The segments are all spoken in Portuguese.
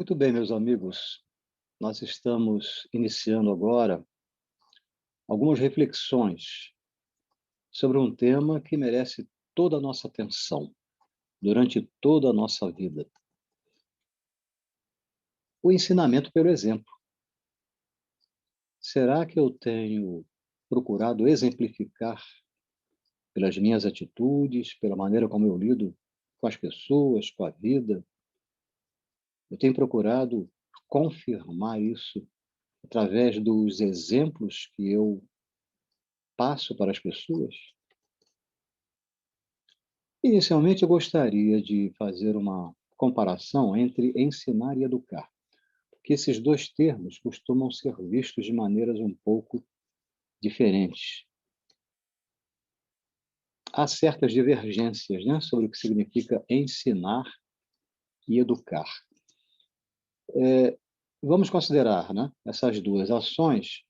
Muito bem, meus amigos, nós estamos iniciando agora algumas reflexões sobre um tema que merece toda a nossa atenção durante toda a nossa vida: o ensinamento pelo exemplo. Será que eu tenho procurado exemplificar pelas minhas atitudes, pela maneira como eu lido com as pessoas, com a vida? Eu tenho procurado confirmar isso através dos exemplos que eu passo para as pessoas? Inicialmente, eu gostaria de fazer uma comparação entre ensinar e educar, porque esses dois termos costumam ser vistos de maneiras um pouco diferentes. Há certas divergências, né, sobre o que significa ensinar e educar. Vamos considerar, né, essas duas ações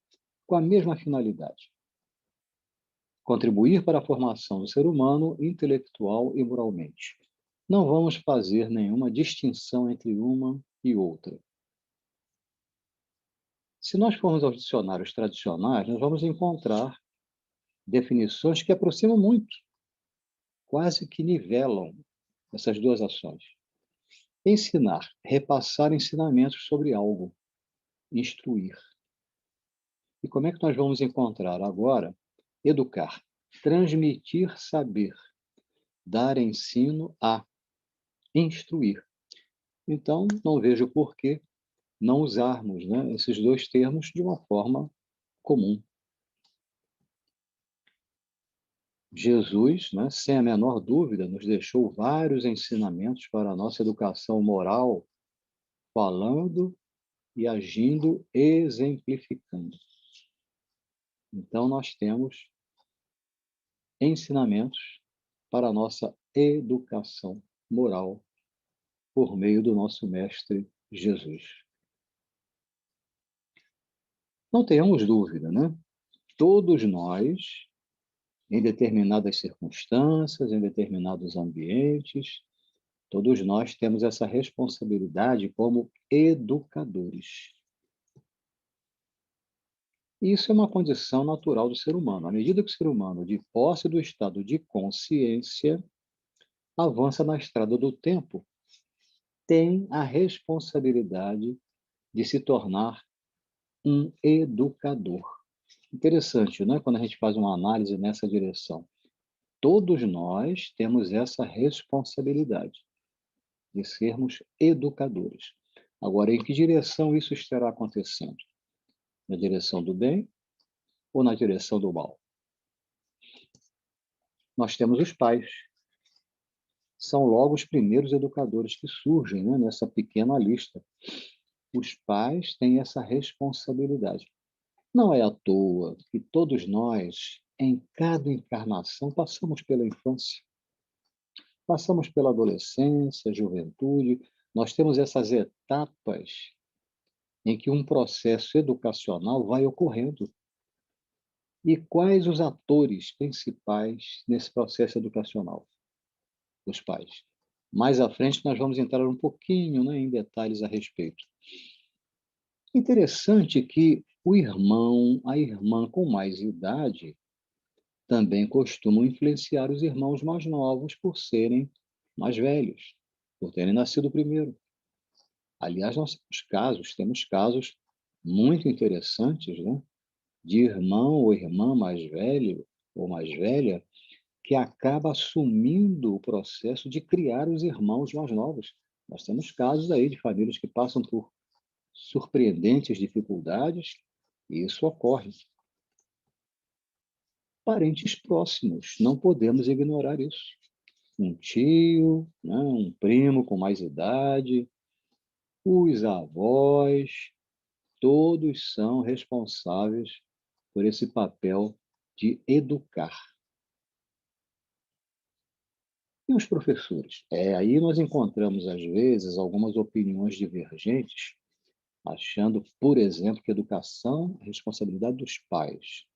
com a mesma finalidade: contribuir para a formação do ser humano intelectual e moralmente. Não vamos fazer nenhuma distinção entre uma e outra. Se nós formos aos dicionários tradicionais, nós vamos encontrar definições que aproximam muito, quase que nivelam essas duas ações. Ensinar, repassar ensinamentos sobre algo, instruir. E como é que nós vamos encontrar agora educar, transmitir saber, dar ensino a, instruir. Então, não vejo por que não usarmos, né, esses dois termos de uma forma comum. Jesus, né, sem a menor dúvida, nos deixou vários ensinamentos para a nossa educação moral, falando e agindo, exemplificando. Então, nós temos ensinamentos para a nossa educação moral por meio do nosso Mestre Jesus. Não tenhamos dúvida, né? Todos nós, em determinadas circunstâncias, em determinados ambientes, todos nós temos essa responsabilidade como educadores. E isso é uma condição natural do ser humano. À medida que o ser humano, de posse do estado de consciência, avança na estrada do tempo, tem a responsabilidade de se tornar um educador. Interessante, não é? Quando a gente faz uma análise nessa direção. Todos nós temos essa responsabilidade de sermos educadores. Agora, em que direção isso estará acontecendo? Na direção do bem ou na direção do mal? Nós temos os pais. São logo os primeiros educadores que surgem, né, nessa pequena lista. Os pais têm essa responsabilidade. Não é à toa que todos nós, em cada encarnação, passamos pela infância, passamos pela adolescência, juventude. Nós temos essas etapas em que um processo educacional vai ocorrendo. E quais os atores principais nesse processo educacional? Os pais. Mais à frente, nós vamos entrar um pouquinho, né, em detalhes a respeito. Interessante que o irmão, a irmã com mais idade, também costumam influenciar os irmãos mais novos por serem mais velhos, por terem nascido primeiro. Aliás, nós temos casos muito interessantes, né, de irmão ou irmã mais velho ou mais velha que acaba assumindo o processo de criar os irmãos mais novos. Nós temos casos aí de famílias que passam por surpreendentes dificuldades, e isso ocorre. Parentes próximos, não podemos ignorar isso. Um tio, né, um primo com mais idade, os avós, todos são responsáveis por esse papel de educar. E os professores? Aí nós encontramos, às vezes, algumas opiniões divergentes, achando, por exemplo, que educação é responsabilidade dos pais.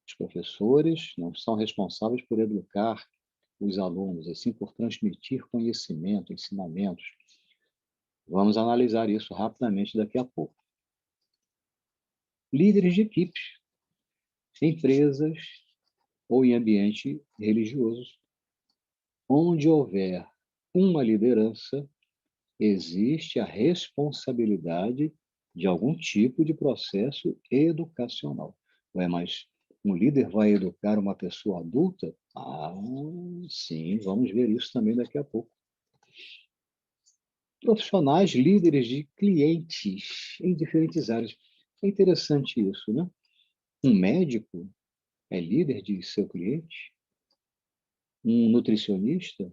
Os professores não são responsáveis por educar os alunos, e sim por transmitir conhecimento, ensinamentos. Vamos analisar isso rapidamente daqui a pouco. Líderes de equipes, empresas ou em ambiente religiosos, onde houver uma liderança, existe a responsabilidade de algum tipo de processo educacional. Ué, mas um líder vai educar uma pessoa adulta? Ah, sim, vamos ver isso também daqui a pouco. Profissionais líderes de clientes em diferentes áreas. É interessante isso, né? Um médico é líder de seu cliente? Um nutricionista?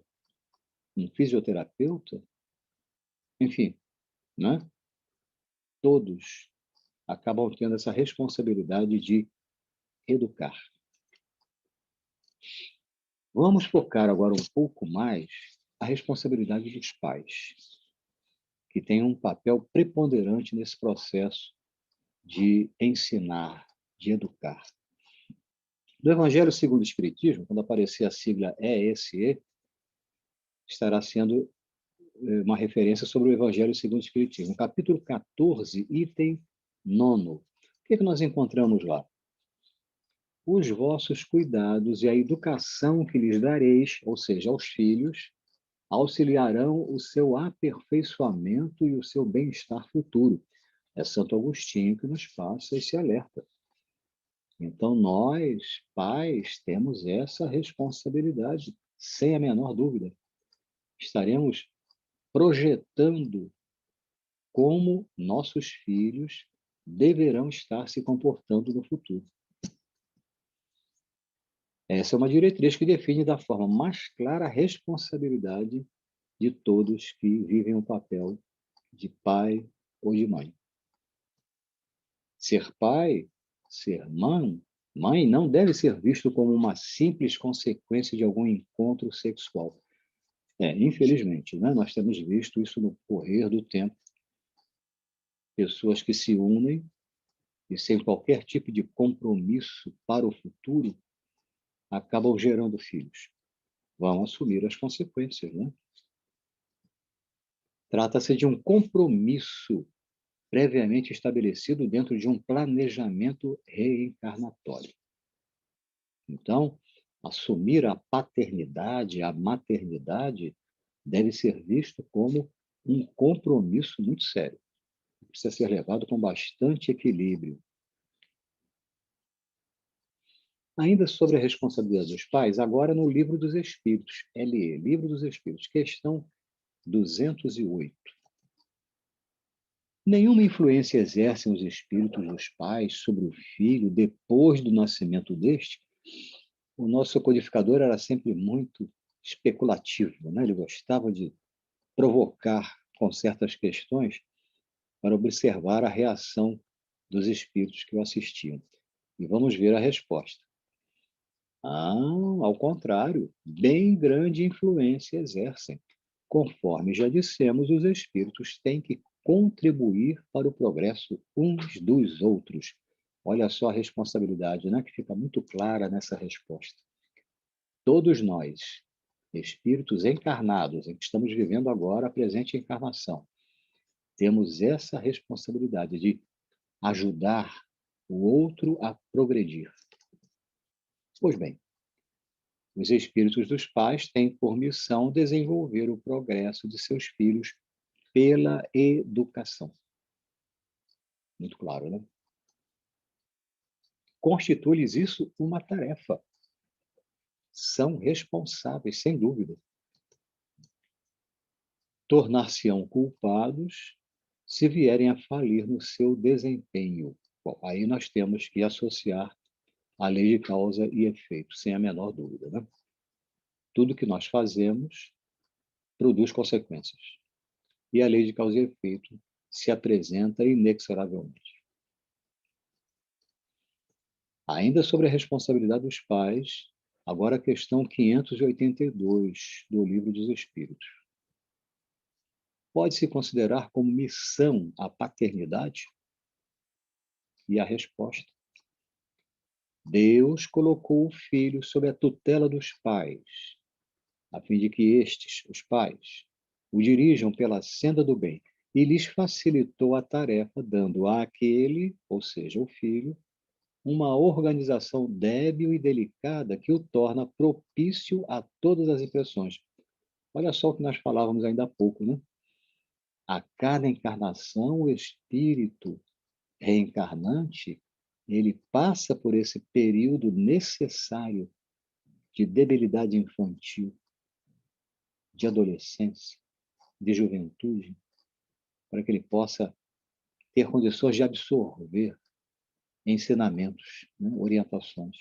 Um fisioterapeuta? Enfim, né? Todos acabam tendo essa responsabilidade de educar. Vamos focar agora um pouco mais a responsabilidade dos pais, que têm um papel preponderante nesse processo de ensinar, de educar. No Evangelho segundo o Espiritismo, quando aparecer a sigla ESE, estará sendo uma referência sobre o Evangelho segundo o Espiritismo. Capítulo 14, item 9. O que nós encontramos lá? Os vossos cuidados e a educação que lhes dareis, ou seja, aos filhos, auxiliarão o seu aperfeiçoamento e o seu bem-estar futuro. É Santo Agostinho que nos passa esse alerta. Então, nós, pais, temos essa responsabilidade, sem a menor dúvida. Estaremos projetando como nossos filhos deverão estar se comportando no futuro. Essa é uma diretriz que define da forma mais clara a responsabilidade de todos que vivem o papel de pai ou de mãe. Ser pai, ser mãe não deve ser visto como uma simples consequência de algum encontro sexual. Infelizmente, né? Nós temos visto isso no correr do tempo. Pessoas que se unem e sem qualquer tipo de compromisso para o futuro acabam gerando filhos. Vão assumir as consequências, né? Trata-se de um compromisso previamente estabelecido dentro de um planejamento reencarnatório. Então, assumir a paternidade, a maternidade, deve ser visto como um compromisso muito sério. Precisa ser levado com bastante equilíbrio. Ainda sobre a responsabilidade dos pais, agora no Livro dos Espíritos, LE, Livro dos Espíritos, questão 208. Nenhuma influência exercem os espíritos dos pais sobre o filho depois do nascimento deste. O nosso codificador era sempre muito especulativo, né? Ele gostava de provocar com certas questões para observar a reação dos espíritos que o assistiam. E vamos ver a resposta. Ao contrário, bem grande influência exercem. Conforme já dissemos, os espíritos têm que contribuir para o progresso uns dos outros. Olha só a responsabilidade, né, que fica muito clara nessa resposta. Todos nós, espíritos encarnados, em que estamos vivendo agora a presente encarnação, temos essa responsabilidade de ajudar o outro a progredir. Pois bem, os espíritos dos pais têm por missão desenvolver o progresso de seus filhos pela educação. Muito claro, né? Constitui-lhes isso uma tarefa. São responsáveis, sem dúvida. Tornar-se-ão culpados se vierem a falir no seu desempenho. Bom, aí nós temos que associar a lei de causa e efeito, sem a menor dúvida, né? Tudo que nós fazemos produz consequências. E a lei de causa e efeito se apresenta inexoravelmente. Ainda sobre a responsabilidade dos pais, agora a questão 582 do Livro dos Espíritos. Pode-se considerar como missão a paternidade? E a resposta: Deus colocou o filho sob a tutela dos pais, a fim de que estes, os pais, o dirijam pela senda do bem. e lhes facilitou a tarefa, dando àquele, ou seja, o filho, uma organização débil e delicada que o torna propício a todas as impressões. Olha só o que nós falávamos ainda há pouco, né? A cada encarnação, o espírito reencarnante, ele passa por esse período necessário de debilidade infantil, de adolescência, de juventude, para que ele possa ter condições de absorver ensinamentos, né, orientações.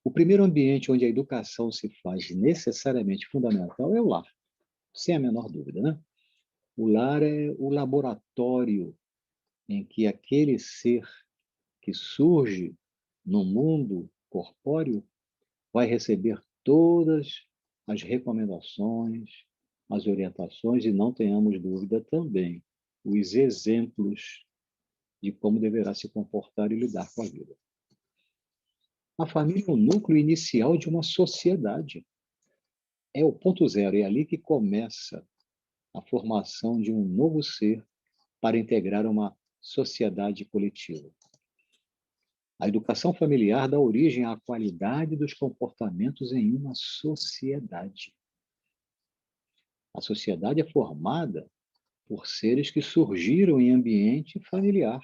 O primeiro ambiente onde a educação se faz necessariamente fundamental é o lar, sem a menor dúvida, né? O lar é o laboratório em que aquele ser que surge no mundo corpóreo vai receber todas as recomendações, as orientações e, não tenhamos dúvida também, os exemplos de como deverá se comportar e lidar com a vida. A família é o núcleo inicial de uma sociedade. É o ponto zero, é ali que começa a formação de um novo ser para integrar uma sociedade coletiva. A educação familiar dá origem à qualidade dos comportamentos em uma sociedade. A sociedade é formada por seres que surgiram em ambiente familiar.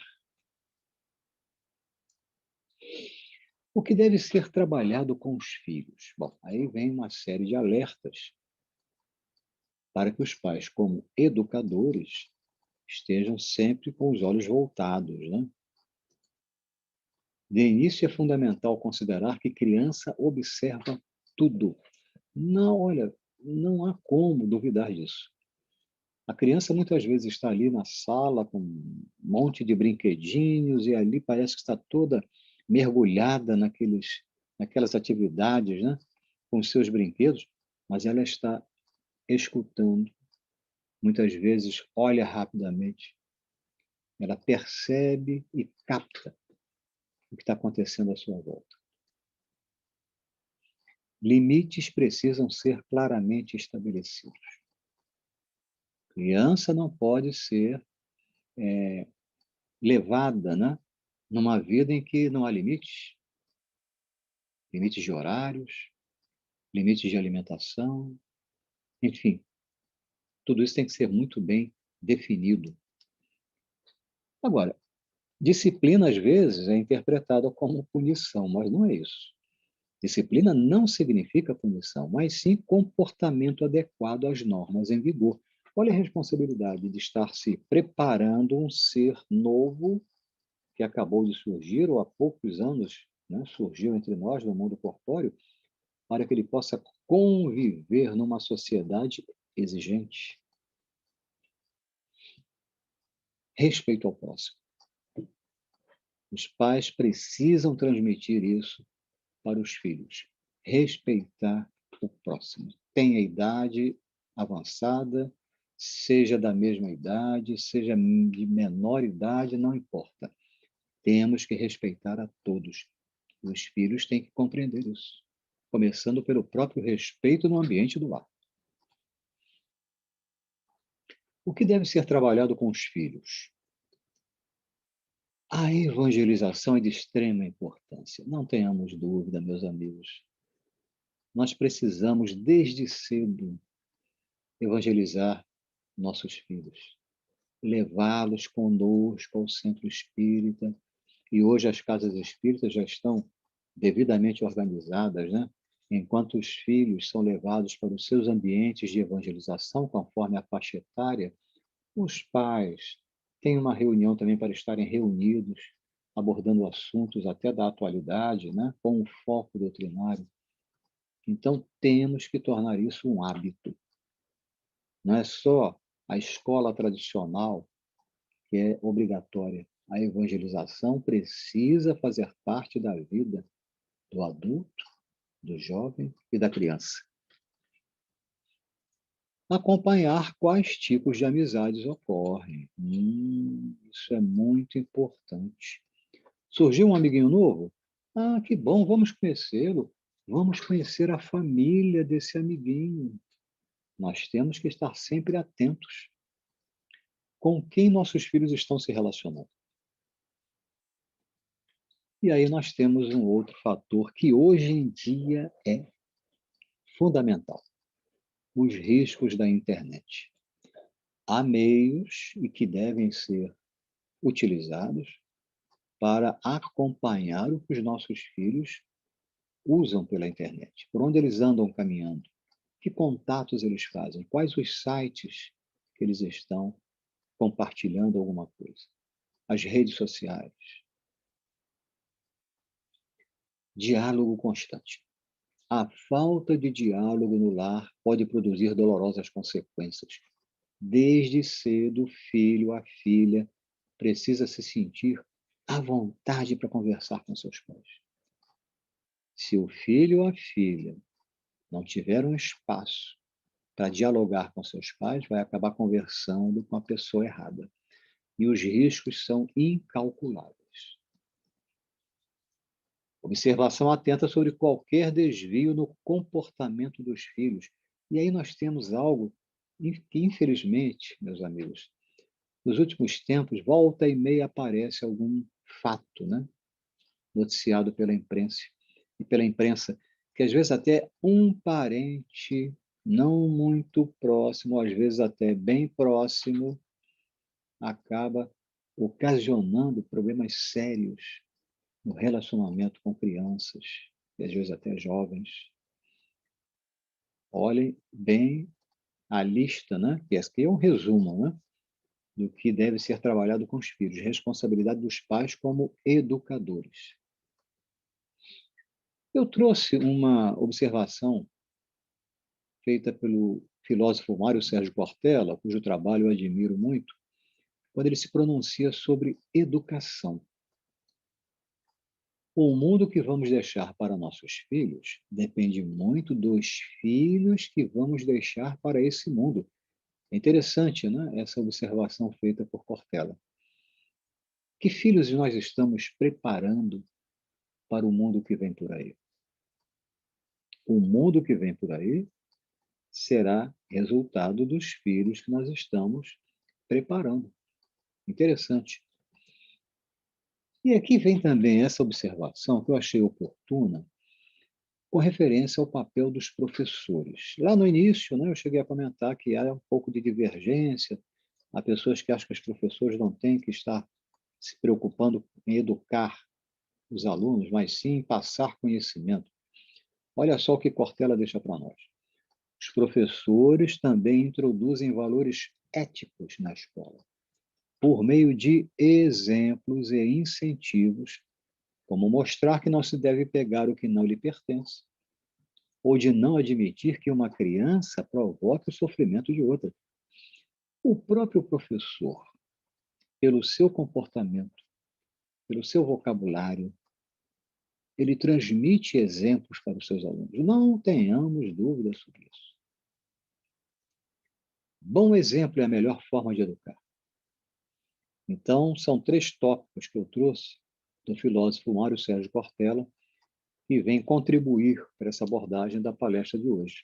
O que deve ser trabalhado com os filhos? Bom, aí vem uma série de alertas para que os pais, como educadores, estejam sempre com os olhos voltados, né? De início, é fundamental considerar que criança observa tudo. Não, olha, não há como duvidar disso. A criança muitas vezes está ali na sala com um monte de brinquedinhos e ali parece que está toda mergulhada naquelas atividades, né? Com os seus brinquedos, mas ela está escutando, muitas vezes olha rapidamente, ela percebe e capta o que está acontecendo à sua volta. Limites precisam ser claramente estabelecidos. Criança não pode ser levada, né, numa vida em que não há limites, limites de horários, limites de alimentação, enfim, tudo isso tem que ser muito bem definido. Agora, disciplina às vezes é interpretada como punição, mas não é isso. Disciplina não significa punição, mas sim comportamento adequado às normas em vigor. Olha a responsabilidade de estar se preparando um ser novo que acabou de surgir, ou há poucos anos, né, surgiu entre nós no mundo corpóreo, para que ele possa conviver numa sociedade exigente. Respeito ao próximo. Os pais precisam transmitir isso para os filhos. Respeitar o próximo. Tenha idade avançada, seja da mesma idade, seja de menor idade, não importa. Temos que respeitar a todos. Os filhos têm que compreender isso, começando pelo próprio respeito no ambiente do lar. O que deve ser trabalhado com os filhos? A evangelização é de extrema importância. Não tenhamos dúvida, meus amigos. Nós precisamos, desde cedo, evangelizar nossos filhos, levá-los conosco ao centro espírita. E hoje as casas espíritas já estão devidamente organizadas, né? Enquanto os filhos são levados para os seus ambientes de evangelização, conforme a faixa etária, os pais têm uma reunião também para estarem reunidos, abordando assuntos até da atualidade, né? Com um foco doutrinário. Então, temos que tornar isso um hábito. Não é só a escola tradicional que é obrigatória. A evangelização precisa fazer parte da vida do adulto, do jovem e da criança. Acompanhar quais tipos de amizades ocorrem. Isso é muito importante. Surgiu um amiguinho novo? Ah, que bom, vamos conhecê-lo. Vamos conhecer a família desse amiguinho. Nós temos que estar sempre atentos. com quem nossos filhos estão se relacionando. E aí nós temos um outro fator que hoje em dia é fundamental: os riscos da internet. Há meios e que devem ser utilizados para acompanhar o que os nossos filhos usam pela internet, por onde eles andam caminhando, que contatos eles fazem, quais os sites que eles estão compartilhando alguma coisa, as redes sociais, diálogo constante. A falta de diálogo no lar pode produzir dolorosas consequências. Desde cedo, o filho, a filha, precisa se sentir à vontade para conversar com seus pais. Se o filho ou a filha não tiver um espaço para dialogar com seus pais, vai acabar conversando com a pessoa errada. E os riscos são incalculáveis. Observação atenta sobre qualquer desvio no comportamento dos filhos. E aí nós temos algo que, infelizmente, meus amigos, nos últimos tempos, volta e meia aparece algum fato, né, noticiado pela imprensa, que às vezes até um parente não muito próximo, às vezes até bem próximo, acaba ocasionando problemas sérios no relacionamento com crianças, e às vezes até jovens. Olhem bem a lista, né? Que aqui é um resumo, né? Do que deve ser trabalhado com os filhos. Responsabilidade dos pais como educadores. Eu trouxe uma observação feita pelo filósofo Mário Sérgio Cortella, cujo trabalho eu admiro muito, quando ele se pronuncia sobre educação. O mundo que vamos deixar para nossos filhos depende muito dos filhos que vamos deixar para esse mundo. É interessante, né, essa observação feita por Cortella. Que filhos nós estamos preparando para o mundo que vem por aí? O mundo que vem por aí será resultado dos filhos que nós estamos preparando. Interessante. E aqui vem também essa observação que eu achei oportuna, com referência ao papel dos professores. Lá no início, né, eu cheguei a comentar que há um pouco de divergência, há pessoas que acham que os professores não têm que estar se preocupando em educar os alunos, mas sim em passar conhecimento. Olha só o que Cortella deixa para nós. Os professores também introduzem valores éticos na escola, por meio de exemplos e incentivos, como mostrar que não se deve pegar o que não lhe pertence, ou de não admitir que uma criança provoque o sofrimento de outra. O próprio professor, pelo seu comportamento, pelo seu vocabulário, ele transmite exemplos para os seus alunos. Não tenhamos dúvidas sobre isso. Bom exemplo é a melhor forma de educar. Então, são 3 tópicos que eu trouxe do filósofo Mário Sérgio Cortella, que vem contribuir para essa abordagem da palestra de hoje.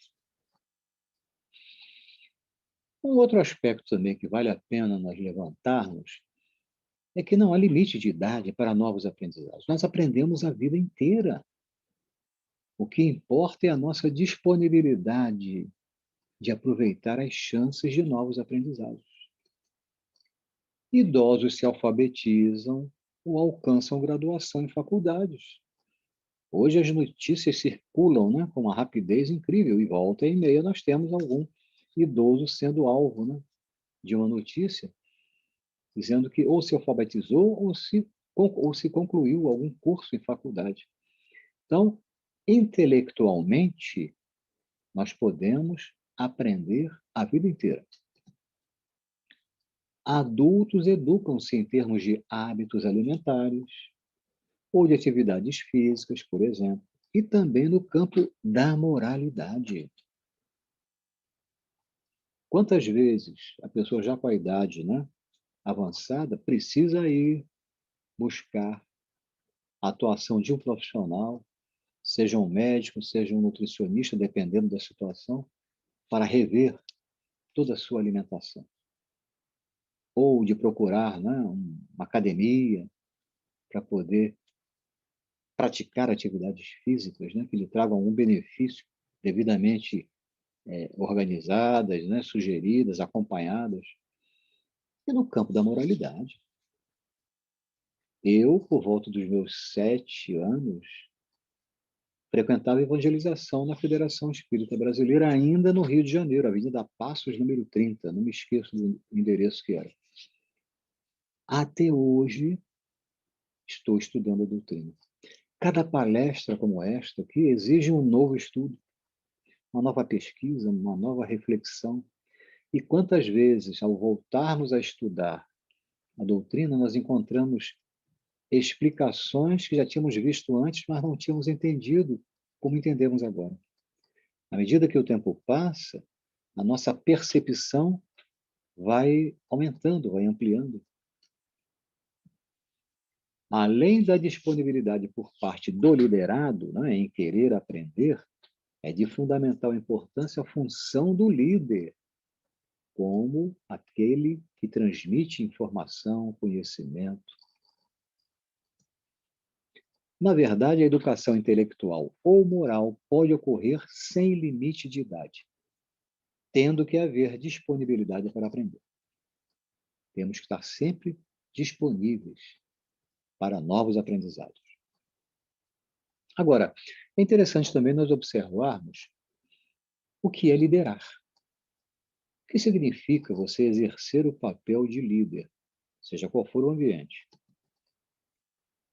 Um outro aspecto também que vale a pena nós levantarmos é que não há limite de idade para novos aprendizados. Nós aprendemos a vida inteira. O que importa é a nossa disponibilidade de aproveitar as chances de novos aprendizados. Idosos se alfabetizam ou alcançam graduação em faculdades. Hoje as notícias circulam, né, com uma rapidez incrível, e volta e meia nós temos algum idoso sendo alvo, né, de uma notícia, dizendo que ou se alfabetizou ou se concluiu algum curso em faculdade. Então, intelectualmente, nós podemos aprender a vida inteira. Adultos educam-se em termos de hábitos alimentares ou de atividades físicas, por exemplo, e também no campo da moralidade. Quantas vezes a pessoa já com a idade, né, avançada precisa ir buscar a atuação de um profissional, seja um médico, seja um nutricionista, dependendo da situação, para rever toda a sua alimentação. ou de procurar, né, uma academia para poder praticar atividades físicas, né, que lhe tragam algum benefício devidamente organizadas, né, sugeridas, acompanhadas. E no campo da moralidade, eu, por volta dos meus 7 anos, frequentava evangelização na Federação Espírita Brasileira, ainda no Rio de Janeiro, Avenida Passos, número 30. Não me esqueço do endereço que era. Até hoje, estou estudando a doutrina. Cada palestra como esta aqui exige um novo estudo, uma nova pesquisa, uma nova reflexão. E quantas vezes, ao voltarmos a estudar a doutrina, nós encontramos explicações que já tínhamos visto antes, mas não tínhamos entendido como entendemos agora. À medida que o tempo passa, a nossa percepção vai aumentando, vai ampliando. Além da disponibilidade por parte do liderado, né, em querer aprender, é de fundamental importância a função do líder, como aquele que transmite informação, conhecimento. Na verdade, a educação intelectual ou moral pode ocorrer sem limite de idade, tendo que haver disponibilidade para aprender. Temos que estar sempre disponíveis para novos aprendizados. Agora, é interessante também nós observarmos o que é liderar. O que significa você exercer o papel de líder, seja qual for o ambiente?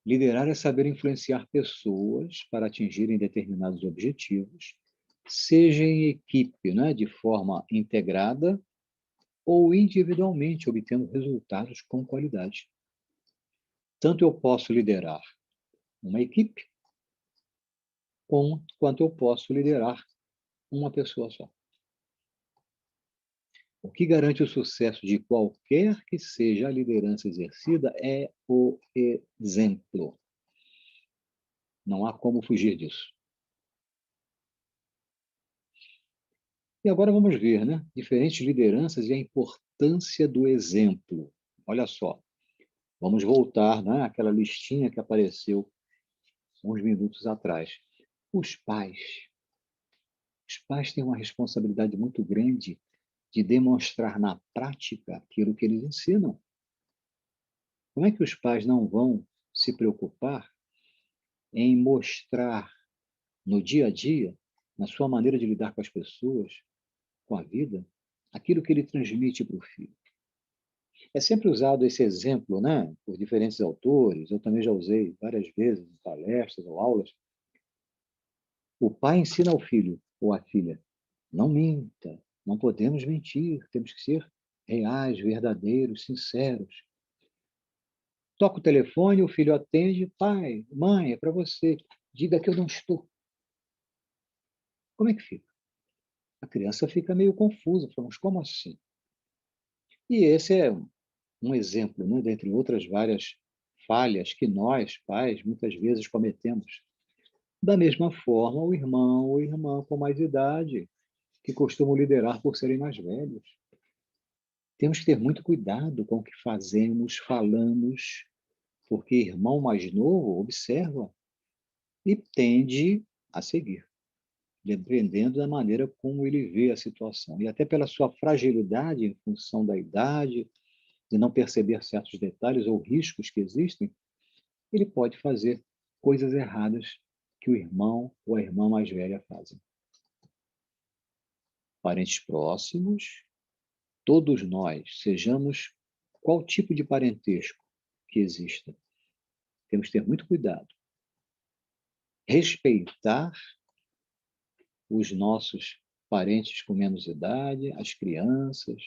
Liderar é saber influenciar pessoas para atingirem determinados objetivos, seja em equipe, né, de forma integrada ou individualmente, obtendo resultados com qualidade. Tanto eu posso liderar uma equipe, quanto eu posso liderar uma pessoa só. O que garante o sucesso de qualquer que seja a liderança exercida é o exemplo. Não há como fugir disso. E agora vamos ver, né? Diferentes lideranças e a importância do exemplo. Olha só, vamos voltar, né, àquela listinha que apareceu uns minutos atrás. Os pais. Os pais têm uma responsabilidade muito grande de demonstrar na prática aquilo que eles ensinam. Como é que os pais não vão se preocupar em mostrar no dia a dia, na sua maneira de lidar com as pessoas, com a vida, aquilo que ele transmite para o filho? É sempre usado esse exemplo, né, por diferentes autores, eu também já usei várias vezes em palestras ou aulas. O pai ensina ao filho ou à filha: não minta, não podemos mentir, temos que ser reais, verdadeiros, sinceros. Toca o telefone, o filho atende: pai, mãe, é para você, diga que eu não estou. Como é que fica? A criança fica meio confusa, fala, mas como assim? E esse é um exemplo, né, dentre outras várias falhas que nós, pais, muitas vezes cometemos. Da mesma forma, o irmão ou irmã com mais idade, que costumam liderar por serem mais velhos. Temos que ter muito cuidado com o que fazemos, falamos, porque irmão mais novo observa e tende a seguir, dependendo da maneira como ele vê a situação. E até pela sua fragilidade, em função da idade, de não perceber certos detalhes ou riscos que existem, ele pode fazer coisas erradas que o irmão ou a irmã mais velha fazem. Parentes próximos, todos nós, sejamos qual tipo de parentesco que exista, temos que ter muito cuidado. Respeitar os nossos parentes com menos idade, as crianças,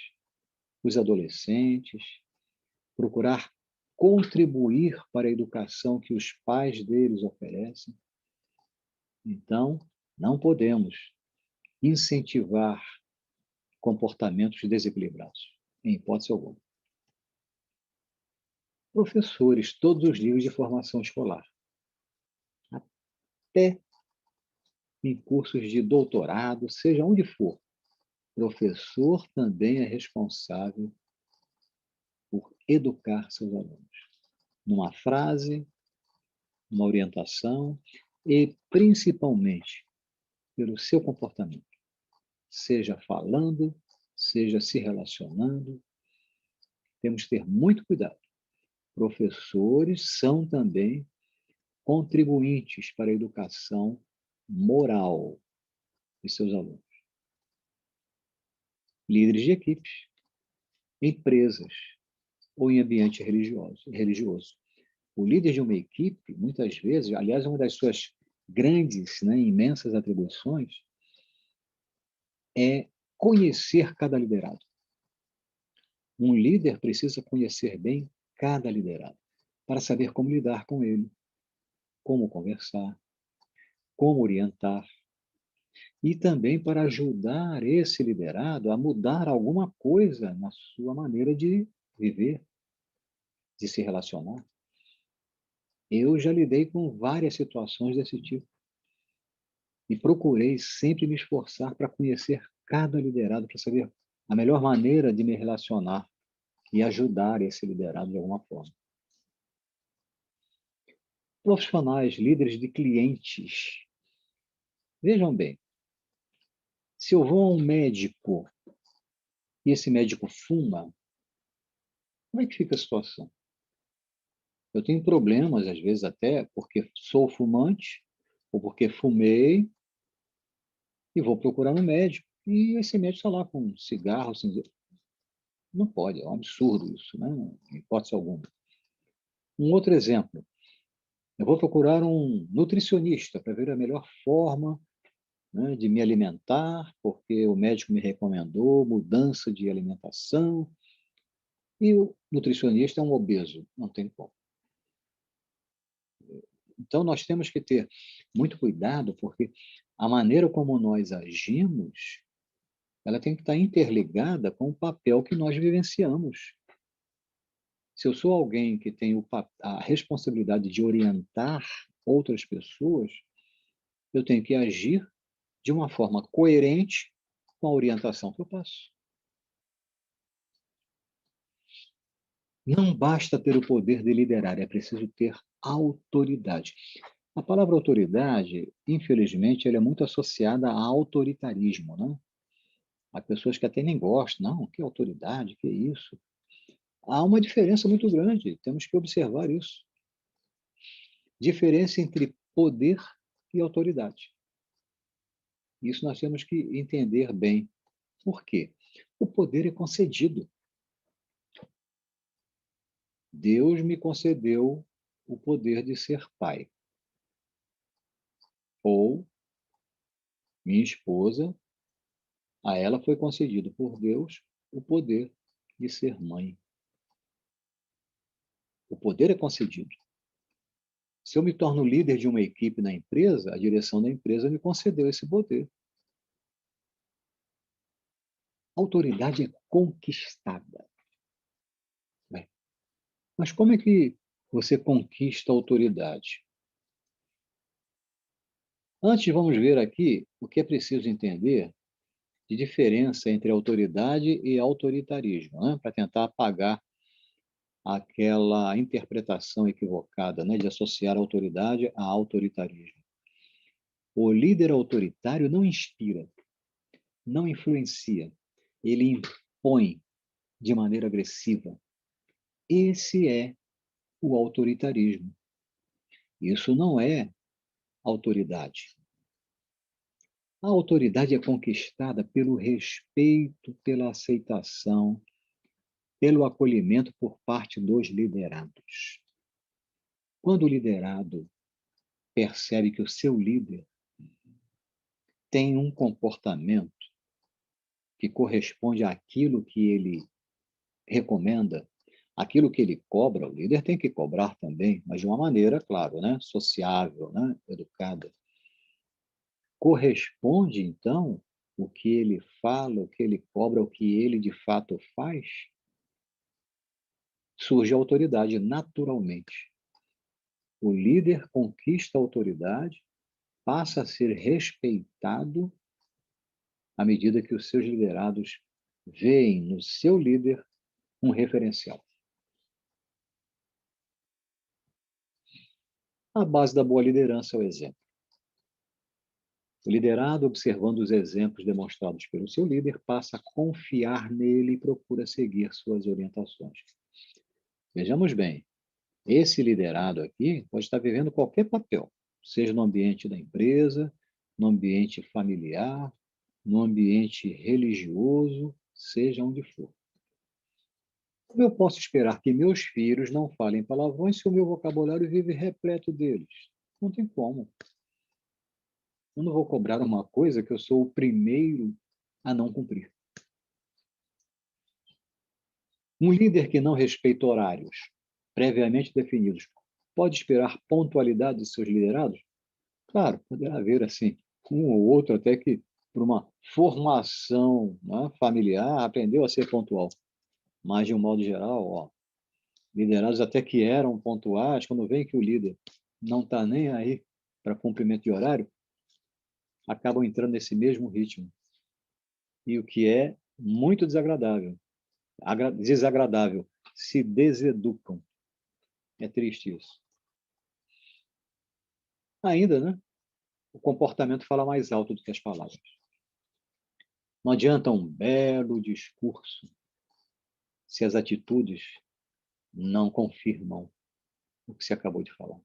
os adolescentes, procurar contribuir para a educação que os pais deles oferecem. Então, não podemos incentivar comportamentos desequilibrados, em hipótese alguma. Professores, todos os níveis de formação escolar, até em cursos de doutorado, seja onde for, professor também é responsável educar seus alunos. Numa frase, numa orientação e, principalmente, pelo seu comportamento. Seja falando, seja se relacionando. Temos que ter muito cuidado. Professores são também contribuintes para a educação moral de seus alunos. Líderes de equipes, empresas ou em ambiente religioso. O líder de uma equipe, muitas vezes, aliás, uma das suas grandes, imensas atribuições é conhecer cada liderado. Um líder precisa conhecer bem cada liderado para saber como lidar com ele, como conversar, como orientar, e também para ajudar esse liderado a mudar alguma coisa na sua maneira de viver, de se relacionar. Eu já lidei com várias situações desse tipo e procurei sempre me esforçar para conhecer cada liderado, para saber a melhor maneira de me relacionar e ajudar esse liderado de alguma forma. Profissionais, líderes de clientes. Vejam bem, se eu vou a um médico e esse médico fuma, como é que fica a situação? Eu tenho problemas, às vezes até porque sou fumante ou porque fumei e vou procurar um médico. E esse médico está lá com um cigarro, assim, não pode, é um absurdo isso, né? Em hipótese alguma. Um outro exemplo, eu vou procurar um nutricionista para ver a melhor forma, de me alimentar, porque o médico me recomendou mudança de alimentação, e o nutricionista é um obeso, não tem como. Então, nós temos que ter muito cuidado, porque a maneira como nós agimos, ela tem que estar interligada com o papel que nós vivenciamos. Se eu sou alguém que tem a responsabilidade de orientar outras pessoas, eu tenho que agir de uma forma coerente com a orientação que eu passo. Não basta ter o poder de liderar, é preciso ter autoridade. A palavra autoridade, infelizmente, ela é muito associada a autoritarismo, né? Há pessoas que até nem gostam. Não, que autoridade, que isso? Há uma diferença muito grande, temos que observar isso. Diferença entre poder e autoridade. Isso nós temos que entender bem. Por quê? O poder é concedido. Deus me concedeu o poder de ser pai. Ou minha esposa, a ela foi concedido por Deus o poder de ser mãe. O poder é concedido. Se eu me torno líder de uma equipe na empresa, a direção da empresa me concedeu esse poder. A autoridade é conquistada. Bem, mas como é que você conquista a autoridade? Antes, vamos ver aqui o que é preciso entender de diferença entre autoridade e autoritarismo, para tentar apagar aquela interpretação equivocada, de associar autoridade a autoritarismo. O líder autoritário não inspira, não influencia, ele impõe de maneira agressiva. Esse é o autoritarismo. Isso não é autoridade. A autoridade é conquistada pelo respeito, pela aceitação, pelo acolhimento por parte dos liderados. Quando o liderado percebe que o seu líder tem um comportamento que corresponde àquilo que ele recomenda, aquilo que ele cobra, o líder tem que cobrar também, mas de uma maneira, claro, sociável, educada. Corresponde, então, o que ele fala, o que ele cobra, o que ele de fato faz, surge a autoridade naturalmente. O líder conquista a autoridade, passa a ser respeitado à medida que os seus liderados veem no seu líder um referencial. A base da boa liderança é o exemplo. O liderado, observando os exemplos demonstrados pelo seu líder, passa a confiar nele e procura seguir suas orientações. Vejamos bem, esse liderado aqui pode estar vivendo qualquer papel, seja no ambiente da empresa, no ambiente familiar, no ambiente religioso, seja onde for. Como eu posso esperar que meus filhos não falem palavrões se o meu vocabulário vive repleto deles? Não tem como. Eu não vou cobrar uma coisa que eu sou o primeiro a não cumprir. Um líder que não respeita horários previamente definidos pode esperar pontualidade de seus liderados? Claro, poderá haver, assim, um ou outro até que, por uma formação, né, familiar, aprendeu a ser pontual. Mas, de um modo geral, ó, liderados até que eram pontuais, quando vem que o líder não está nem aí para cumprimento de horário, acabam entrando nesse mesmo ritmo. E o que é muito desagradável, se deseducam. É triste isso. Ainda, né? O comportamento fala mais alto do que as palavras. Não adianta um belo discurso se as atitudes não confirmam o que se acabou de falar.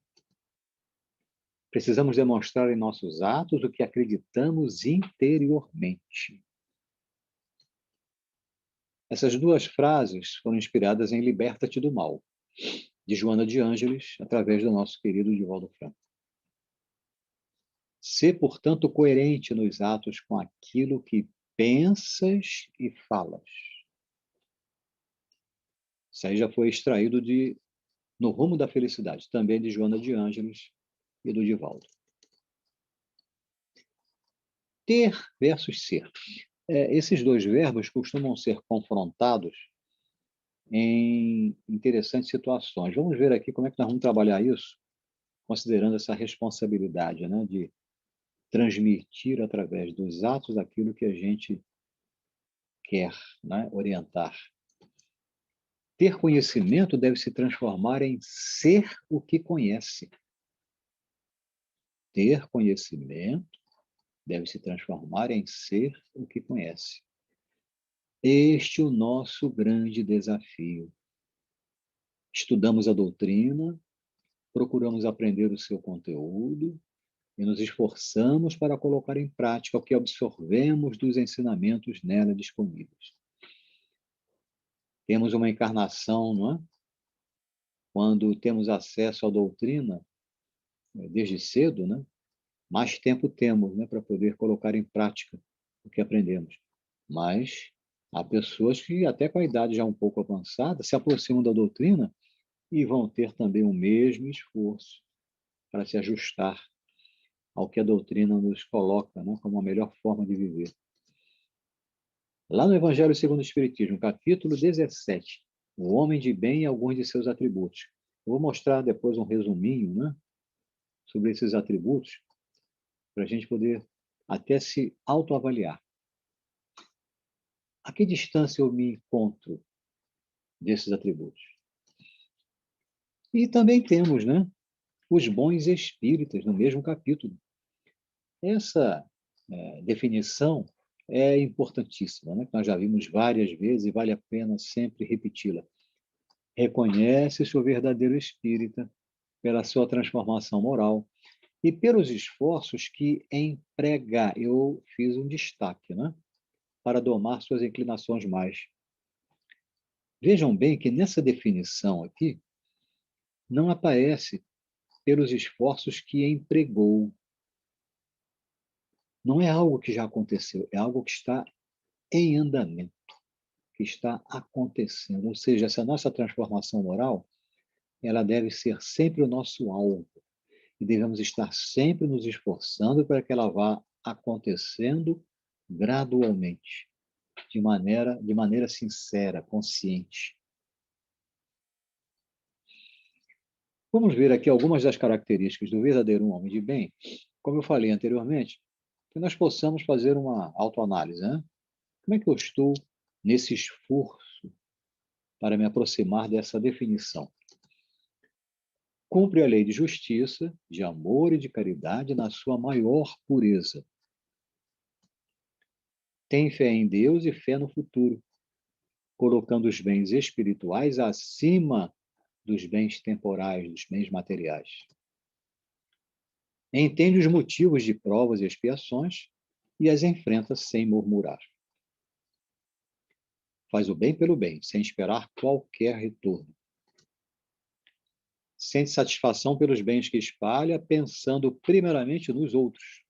Precisamos demonstrar em nossos atos o que acreditamos interiormente. Essas duas frases foram inspiradas em Liberta-te do Mal, de Joana de Ângeles, através do nosso querido Divaldo Franco. Sê, portanto, coerente nos atos com aquilo que pensas e falas. Isso aí já foi extraído de No Rumo da Felicidade, também de Joana de Ângeles e do Divaldo. Ter versus ser. Esses dois verbos costumam ser confrontados em interessantes situações. Vamos ver aqui como é que nós vamos trabalhar isso, considerando essa responsabilidade, né, de transmitir através dos atos aquilo que a gente quer, né, orientar. Ter conhecimento deve se transformar em ser o que conhece. Ter conhecimento deve se transformar em ser o que conhece. Este é o nosso grande desafio. Estudamos a doutrina, procuramos aprender o seu conteúdo e nos esforçamos para colocar em prática o que absorvemos dos ensinamentos nela disponíveis. Temos uma encarnação, não é? Quando temos acesso à doutrina, desde cedo, né? Mais tempo temos, né, para poder colocar em prática o que aprendemos. Mas há pessoas que, até com a idade já um pouco avançada, se aproximam da doutrina e vão ter também o mesmo esforço para se ajustar ao que a doutrina nos coloca, né, como a melhor forma de viver. Lá no Evangelho segundo o Espiritismo, capítulo 17, o homem de bem e alguns de seus atributos. Eu vou mostrar depois um resuminho, né, sobre esses atributos, para a gente poder até se autoavaliar. A que distância eu me encontro desses atributos? E também temos, né, os bons espíritas, no mesmo capítulo. Essa definição é importantíssima, né? Nós já vimos várias vezes e vale a pena sempre repeti-la. Reconhece-se o verdadeiro espírita pela sua transformação moral e pelos esforços que emprega. Eu fiz um destaque, né? Para domar suas inclinações mais. Vejam bem que nessa definição aqui não aparece pelos esforços que empregou. Não é algo que já aconteceu, é algo que está em andamento, que está acontecendo. Ou seja, essa nossa transformação moral, ela deve ser sempre o nosso alvo. E devemos estar sempre nos esforçando para que ela vá acontecendo gradualmente, de maneira sincera, consciente. Vamos ver aqui algumas das características do verdadeiro homem de bem, como eu falei anteriormente, que nós possamos fazer uma autoanálise, né? Como é que eu estou nesse esforço para me aproximar dessa definição? Cumpre a lei de justiça, de amor e de caridade na sua maior pureza. Tem fé em Deus e fé no futuro, colocando os bens espirituais acima dos bens temporais, dos bens materiais. Entende os motivos de provas e expiações e as enfrenta sem murmurar. Faz o bem pelo bem, sem esperar qualquer retorno. Sente satisfação pelos bens que espalha, pensando primeiramente nos outros.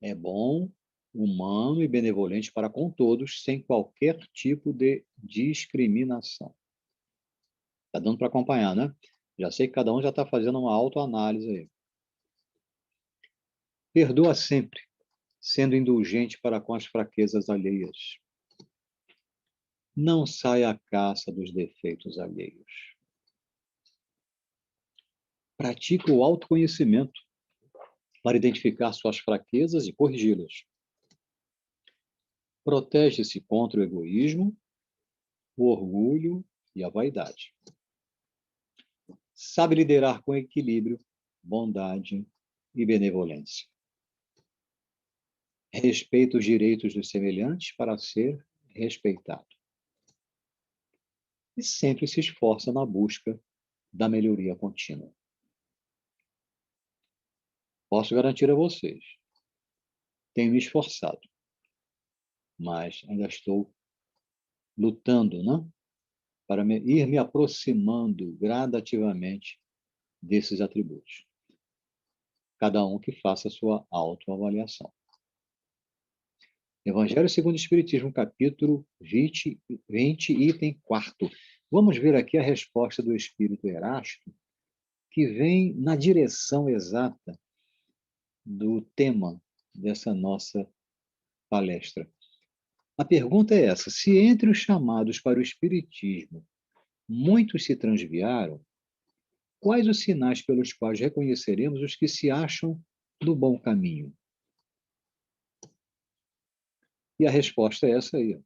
É bom, humano e benevolente para com todos, sem qualquer tipo de discriminação. Está dando para acompanhar, né? Já sei que cada um já está fazendo uma autoanálise aí. Perdoa sempre, sendo indulgente para com as fraquezas alheias. Não sai à caça dos defeitos alheios. Pratica o autoconhecimento para identificar suas fraquezas e corrigi-las. Protege-se contra o egoísmo, o orgulho e a vaidade. Sabe liderar com equilíbrio, bondade e benevolência. Respeita os direitos dos semelhantes para ser respeitado. E sempre se esforça na busca da melhoria contínua. Posso garantir a vocês, tenho me esforçado, mas ainda estou lutando, né? Para ir me aproximando gradativamente desses atributos. Cada um que faça a sua autoavaliação. Evangelho segundo o Espiritismo, capítulo 20, item 4. Vamos ver aqui a resposta do Espírito Erasto, que vem na direção exata do tema dessa nossa palestra. A pergunta é essa: se entre os chamados para o Espiritismo muitos se transviaram, quais os sinais pelos quais reconheceremos os que se acham no bom caminho? E a resposta é essa aí.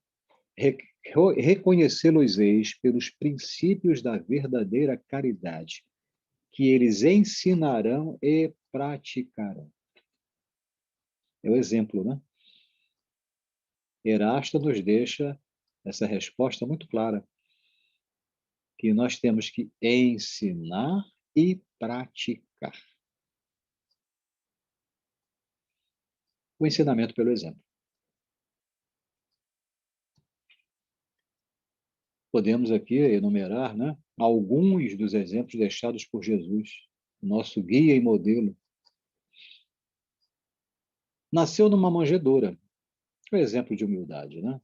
Reconhecê-los-eis pelos princípios da verdadeira caridade, que eles ensinarão e praticarão. É o exemplo, né? Erasto nos deixa essa resposta muito clara, que nós temos que ensinar e praticar. O ensinamento pelo exemplo. Podemos aqui enumerar, né, alguns dos exemplos deixados por Jesus, nosso guia e modelo. Nasceu numa manjedoura, um exemplo de humildade, né?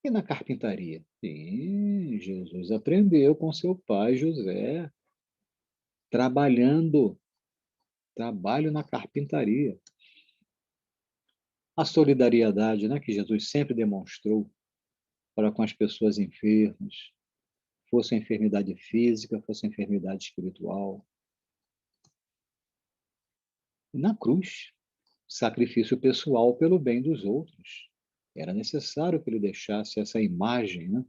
E na carpintaria? Sim, Jesus aprendeu com seu pai José, trabalhando, trabalho na carpintaria. A solidariedade, né, que Jesus sempre demonstrou para com as pessoas enfermas, fosse a enfermidade física, fosse a enfermidade espiritual. E na cruz, sacrifício pessoal pelo bem dos outros. Era necessário que ele deixasse essa imagem, né,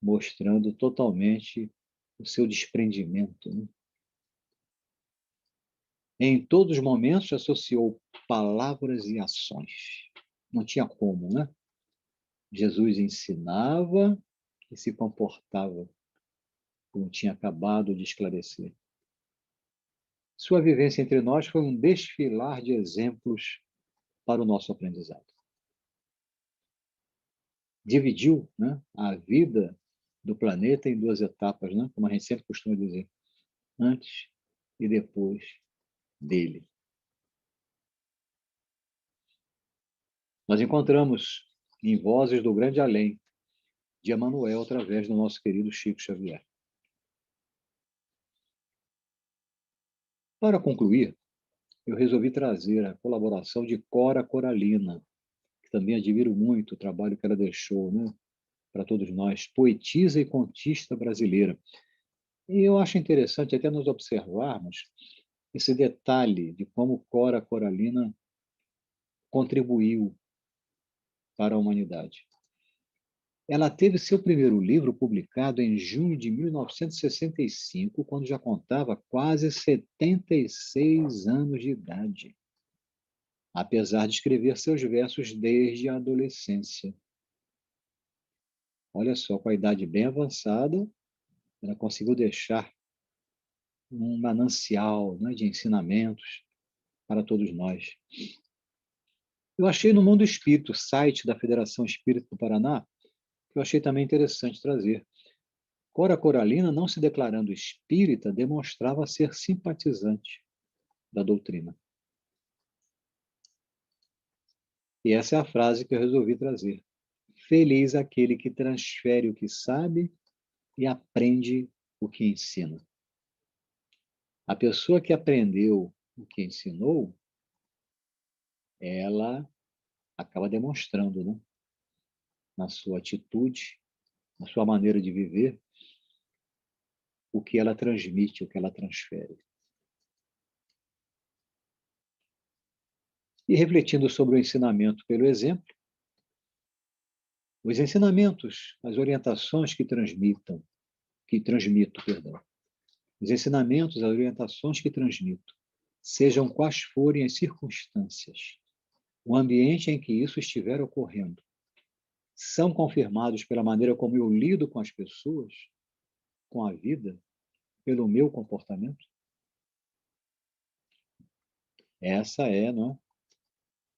mostrando totalmente o seu desprendimento. Né? Em todos os momentos associou palavras e ações. Não tinha como, né? Jesus ensinava e se comportava como tinha acabado de esclarecer. Sua vivência entre nós foi um desfilar de exemplos para o nosso aprendizado. Dividiu, né, a vida do planeta em duas etapas, né, como a gente sempre costuma dizer, antes e depois dele. Nós encontramos em Vozes do Grande Além, de Emmanuel, através do nosso querido Chico Xavier. Para concluir, eu resolvi trazer a colaboração de Cora Coralina, que também admiro muito o trabalho que ela deixou, né, para todos nós, poetisa e contista brasileira. E eu acho interessante até nós observarmos esse detalhe de como Cora Coralina contribuiu para a humanidade. Ela teve seu primeiro livro publicado em junho de 1965, quando já contava quase 76 anos de idade, apesar de escrever seus versos desde a adolescência. Olha só, com a idade bem avançada, ela conseguiu deixar um manancial, né, de ensinamentos para todos nós. Eu achei no Mundo Espírito, site da Federação Espírita do Paraná, que eu achei também interessante trazer. Cora Coralina, não se declarando espírita, demonstrava ser simpatizante da doutrina. E essa é a frase que eu resolvi trazer. Feliz aquele que transfere o que sabe e aprende o que ensina. A pessoa que aprendeu o que ensinou, ela acaba demonstrando, né, na sua atitude, na sua maneira de viver, o que ela transmite, o que ela transfere. E refletindo sobre o ensinamento pelo exemplo, os ensinamentos, as orientações que transmito, perdão. Os ensinamentos, as orientações que transmito, sejam quais forem as circunstâncias, o ambiente em que isso estiver ocorrendo, são confirmados pela maneira como eu lido com as pessoas, com a vida, pelo meu comportamento? Essa é, não é?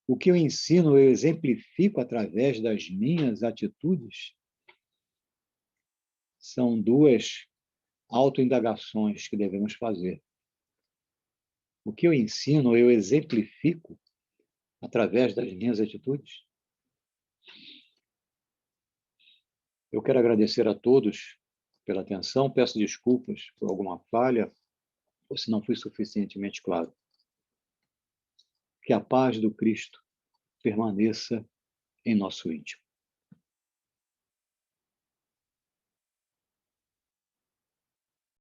O que eu ensino, eu exemplifico através das minhas atitudes? São duas autoindagações que devemos fazer. O que eu ensino, eu exemplifico através das minhas atitudes? Eu quero agradecer a todos pela atenção, peço desculpas por alguma falha ou se não fui suficientemente claro. Que a paz do Cristo permaneça em nosso íntimo.